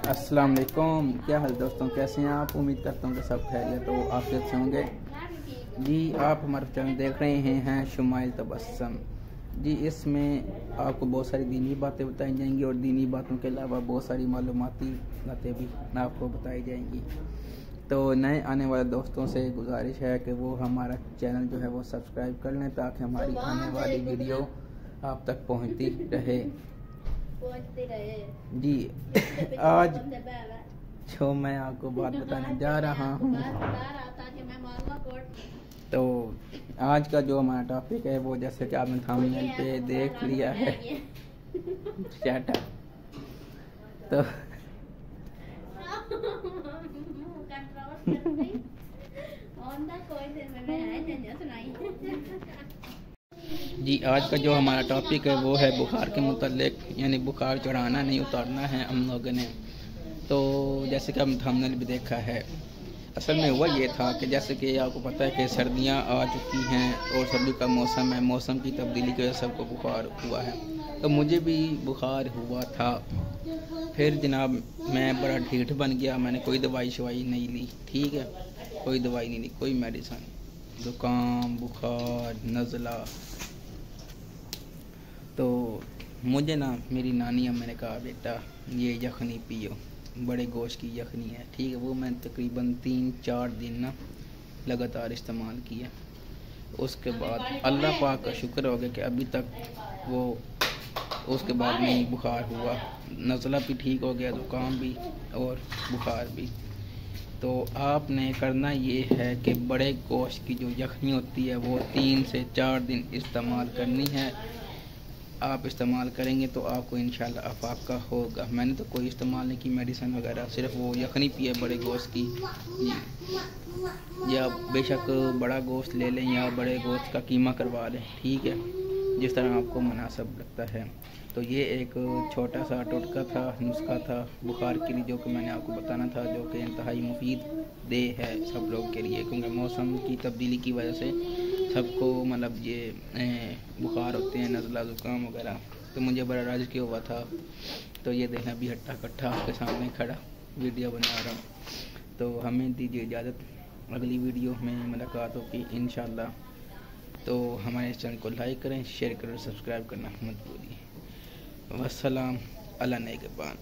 अस्सलाम वालेकुम। क्या हाल दोस्तों, कैसे हैं आप? उम्मीद करता हूँ कि सब खैरियत तो आफियत से होंगे। जी, आप हमारा चैनल देख रहे हैं शुमाइल तबस्सुम। जी, इसमें आपको बहुत सारी दीनी बातें बताई जाएंगी और दीनी बातों के अलावा बहुत सारी मालूमाती बातें भी आपको बताई जाएंगी। तो नए आने वाले दोस्तों से गुजारिश है कि वो हमारा चैनल जो है वो सब्सक्राइब कर लें ताकि हमारी आने वाली वीडियो आप तक पहुँचती रहे। जी, आज जो मैं आपको बात बताने जा रहा हूँ, तो आज का जो हमारा टॉपिक है वो जैसे कि आपने थंबनेल पे देख लिया है, शट अप। तो जी, आज का जो हमारा टॉपिक है वो है बुखार के मुतालिक, यानी बुखार चढ़ाना नहीं उतारना है हम लोगों ने। तो जैसे कि हमने थंबनेल भी देखा है, असल में हुआ ये था कि जैसे कि आपको पता है कि सर्दियां आ चुकी हैं और सर्दी का मौसम है, मौसम की तब्दीली की वजह से सबको बुखार हुआ है। तो मुझे भी बुखार हुआ था। फिर जनाब मैं बड़ा ढीठ बन गया, मैंने कोई दवाई शवाई नहीं ली, ठीक है, कोई दवाई नहीं ली, कोई मेडिसिन, ज़ुकाम, बुखार, नज़ला। तो मुझे ना मेरी नानी अम्मा ने कहा, बेटा ये यखनी पियो, बड़े गोश्त की यखनी है, ठीक है। वो मैंने तकरीबन 3-4 दिन ना लगातार इस्तेमाल किया। उसके बाद अल्लाह पाक का शुक्र हो गया कि अभी तक वो उसके बाद नहीं बुखार हुआ, नज़ला भी ठीक हो गया, ज़ुकाम भी और बुखार भी। तो आपने करना ये है कि बड़े गोश्त की जो यखनी होती है वो 3 से 4 दिन इस्तेमाल करनी है। आप इस्तेमाल करेंगे तो आपको इंशाल्लाह अफाका होगा। मैंने तो कोई इस्तेमाल नहीं की मेडिसिन वगैरह, सिर्फ वो यखनी पी है बड़े गोश्त की। या बेशक बड़ा गोश्त ले लें या बड़े गोश्त का कीमा करवा लें, ठीक है, जिस तरह आपको मुनासिब लगता है। तो ये एक छोटा सा टोटका था, नुस्खा था बुखार के लिए, जो कि मैंने आपको बताना था, जो कि इंतहाई मुफीद दे है सब लोग के लिए, क्योंकि मौसम की तब्दीली की वजह से सबको मतलब ये बुखार होते हैं, नज़ला, ज़ुकाम वगैरह। तो मुझे बड़ा राज किया हुआ था। तो ये देखना भी हट्टा कट्ठा आपके सामने खड़ा वीडियो बना रहा हूँ। तो हमें दीजिए इजाज़त, अगली वीडियो में मुलाकात होगी इंशाल्लाह। तो हमारे इस चैनल को लाइक करें, शेयर करें, सब्सक्राइब करना मत भूलिए। वस्सलाम अला नेगबान।